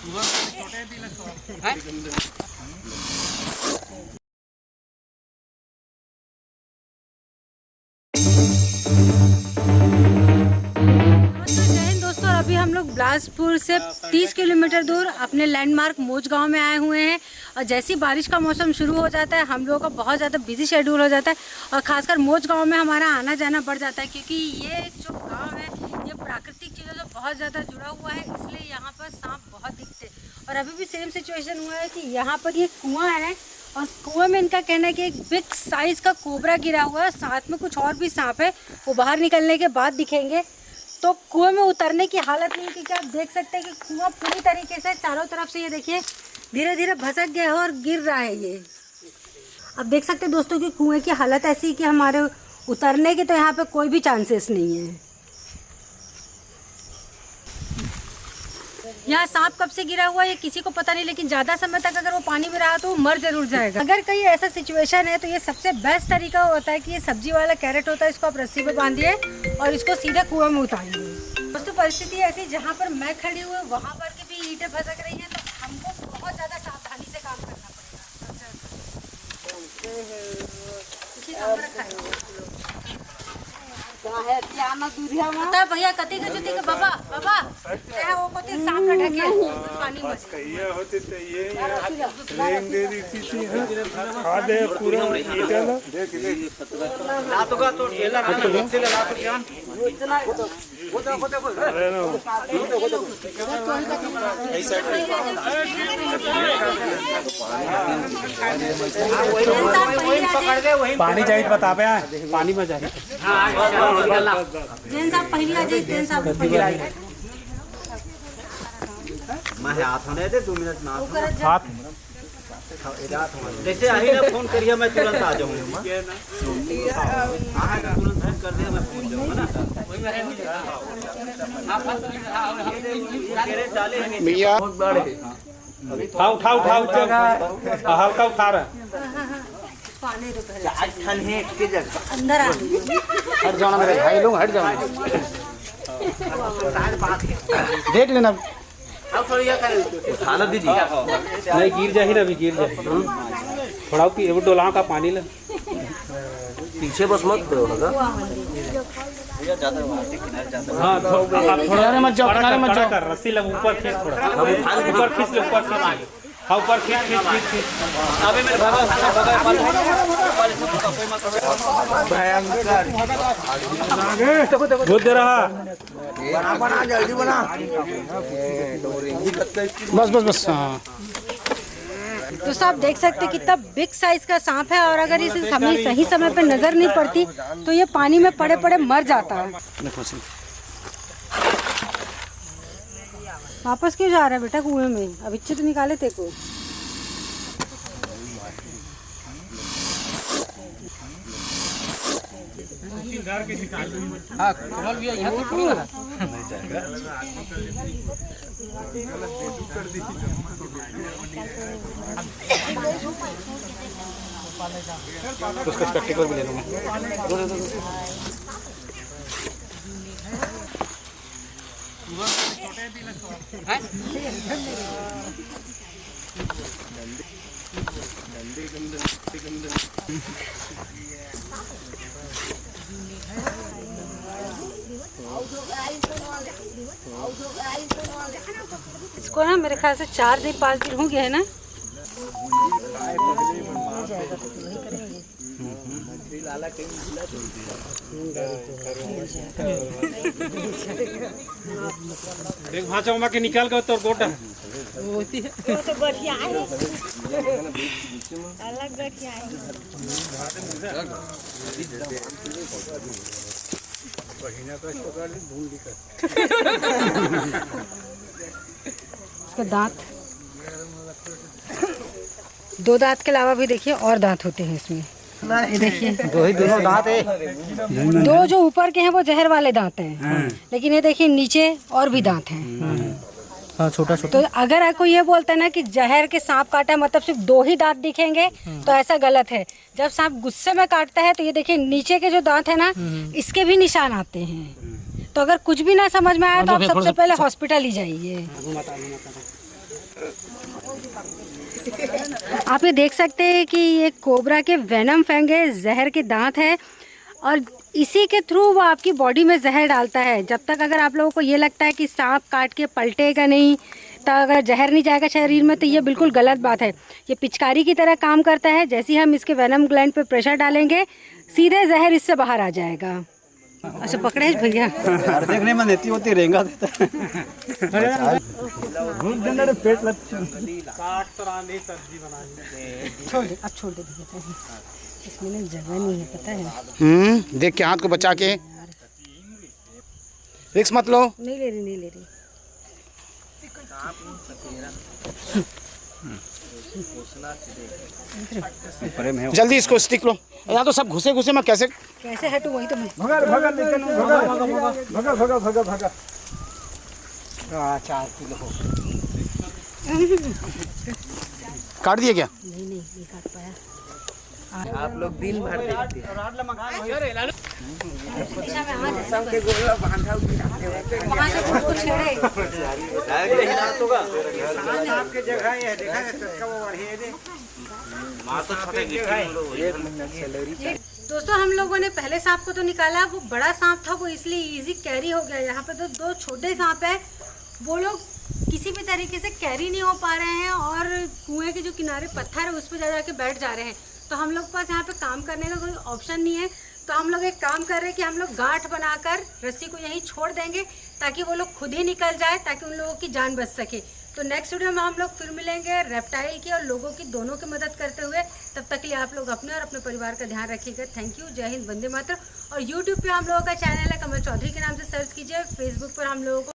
अभी हम लोग बिलासपुर से 30 किलोमीटर दूर अपने लैंडमार्क मौज गांव में आए हुए हैं। और जैसी बारिश का मौसम शुरू हो जाता है हम लोगों का बहुत ज़्यादा बिजी शेड्यूल हो जाता है और ख़ासकर मौज गांव में हमारा आना जाना बढ़ जाता है, क्योंकि ये जो गांव है ये प्राकृतिक चीज़ों से बहुत ज़्यादा जुड़ा हुआ है, इसलिए यहाँ पर सांप बहुत दिखते हैं। और अभी भी सेम सिचुएशन हुआ है कि यहाँ पर ये कुआँ है और कुएं में इनका कहना है कि एक बिग साइज़ का कोबरा गिरा हुआ है, साथ में कुछ और भी सांप है, वो बाहर निकलने के बाद दिखेंगे। तो कुएं में उतरने की हालत नहीं, क्योंकि आप देख सकते हैं कि कुआं पूरी तरीके से चारों तरफ से ये देखिए धीरे धीरे भसक गया है और गिर रहा है। ये अब देख सकते हैं दोस्तों कि कुएं की हालत ऐसी है कि हमारे उतरने के तो यहाँ पे कोई भी चांसेस नहीं है। यहाँ सांप कब से गिरा हुआ है ये किसी को पता नहीं, लेकिन ज़्यादा समय तक अगर वो पानी में रहा तो वो मर जरूर जाएगा। अगर कहीं ऐसा सिचुएशन है तो ये सबसे बेस्ट तरीका होता है कि ये सब्जी वाला कैरेट होता है, इसको आप रस्सी पे बांधिए और इसको सीधे कुएं में उतारिए। दोस्तों परिस्थिति ऐसी जहाँ पर मैं खड़ी हुई वहाँ पर के भी ईंटें भसक रही हैं, तो हमको बहुत ज़्यादा सावधानी से काम करना पड़ेगा। भैया कति गजुती के बाबा बाबा वो कोते सांप न ढके पानी में कहिए होते तो ये रेंग दे दी थी खा दे पूरा ईटा ना देख रात का तो ठेला ना से लगा तो जान इतना अरे ना ऐसा पकड़ दे वही पानी चाहिए बता पे पानी में जाए। जैन साहब पहली आ जाइए, जैन साहब पहली आ जाइए। मैं हाथ होने दे 2 मिनट ना हाथ जैसे आई ना फोन करिए मैं तुरंत आ जाऊंगा। हां तुरंत फोन कर दिया मैं पहुंच जाऊंगा ना। भैया बहुत बड़े उठाओ हल्का उठा रहा अंदर हट जाना मेरे भाई लोग, हट जाना देख लेना हालत दीजिए नहीं गिर जाए ना, अभी गिर जाए थोड़ा डोला का पानी ले पीछे बस मत हाँ थोड़ा मत जाओ रस्सी लग ऊपर खींच थोड़ा ऊपर खींच ले ऊपर खींच अबे मेरे भयंकर दे रहा बना जल्दी बना बस हाँ। दोस्तों आप देख सकते हैं कितना बिग साइज का सांप है और अगर इसे सही समय पे नजर नहीं पड़ती तो ये पानी में पड़े पड़े मर जाता है। वापस क्यों जा रहा है बेटा कुएं में? अब इच्छे तो निकाले थे को उसका स्पेक्टिकल भी ले लूँगा। इसको ना मेरे ख्याल से 4 दिन 5 दिन हो गया है ना। एक भाषा में के निकाल कर तो गोटा होती है तो बढ़िया है अलग बढ़िया है। इसके दांत 2 दांत के अलावा भी देखिए और दांत होते हैं इसमें। ये देखिए दोनों दांत है, 2 जो ऊपर के हैं वो जहर वाले दांत हैं, लेकिन ये देखिए नीचे और भी दांत हैं छोटा छोटा। तो अगर कोई ये बोलता है ना कि जहर के सांप काटा मतलब सिर्फ 2 ही दांत दिखेंगे तो ऐसा गलत है। जब सांप गुस्से में काटता है तो ये देखिए नीचे के जो दांत है ना इसके भी निशान आते हैं। तो अगर कुछ भी ना समझ में आया तो आप सबसे पहले हॉस्पिटल ही जाइए। आप ये देख सकते हैं कि ये कोबरा के वेनम फैंग है, जहर के दांत है और इसी के थ्रू वो आपकी बॉडी में जहर डालता है। जब तक अगर आप लोगों को ये लगता है कि सांप काट के पलटेगा नहीं, तो अगर जहर नहीं जाएगा शरीर में, तो ये बिल्कुल गलत बात है। ये पिचकारी की तरह काम करता है। जैसे ही हम इसके वेनम ग्लैंड पे प्रेशर डालेंगे, सीधे जहर इससे बाहर आ जाएगा। अच्छा पकड़े भैया, देखने में देती होती रेंगा देता पेट अब छोड़ दे भैया, इसमें ना जगह नहीं है, पता है। देख के हाथ को बचा के, रिक्स मत लो। नहीं ले रही, नहीं ले रही। जल्दी इसको स्टिक लो। या तो सब घुसे घुसे मैं कैसे हटूं, वही तो भगा भगा लेकिन भगा भगा भगा भगा 4 किलो काट दिए क्या? नहीं काट पाया। आप लोग दिन भर देखते हैं। वहाँ से उसको छेड़े। आपके जगह है, देखा है वो बढ़िया दे। दोस्तों हम लोगों ने पहले सांप को तो निकाला, वो बड़ा सांप था, वो इसलिए इजी कैरी हो गया। यहाँ पे तो 2 छोटे सांप है, वो लोग किसी भी तरीके से कैरी नहीं हो पा रहे हैं और कुएं के जो किनारे पत्थर है उस पर जा के बैठ जा रहे हैं। तो हम लोग के पास यहाँ पे काम करने का कोई ऑप्शन नहीं है। तो हम लोग एक काम कर रहे हैं कि हम लोग गांठ बनाकर रस्सी को यहीं छोड़ देंगे ताकि वो लोग खुद ही निकल जाए, ताकि उन लोगों की जान बच सके। तो नेक्स्ट वीडियो में हम लोग फिर मिलेंगे रेप्टाइल की और लोगों की दोनों की मदद करते हुए। तब तक के लिए आप लोग अपने और अपने परिवार का ध्यान रखिएगा। थैंक यू, जय हिंद, वंदे मातरम। और यूट्यूब पे हम लोगों का चैनल है कमल चौधरी के नाम से सर्च कीजिए। फेसबुक पर हम लोगों को